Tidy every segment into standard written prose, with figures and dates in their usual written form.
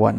1،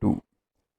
2،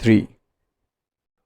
3،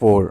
4،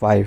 5،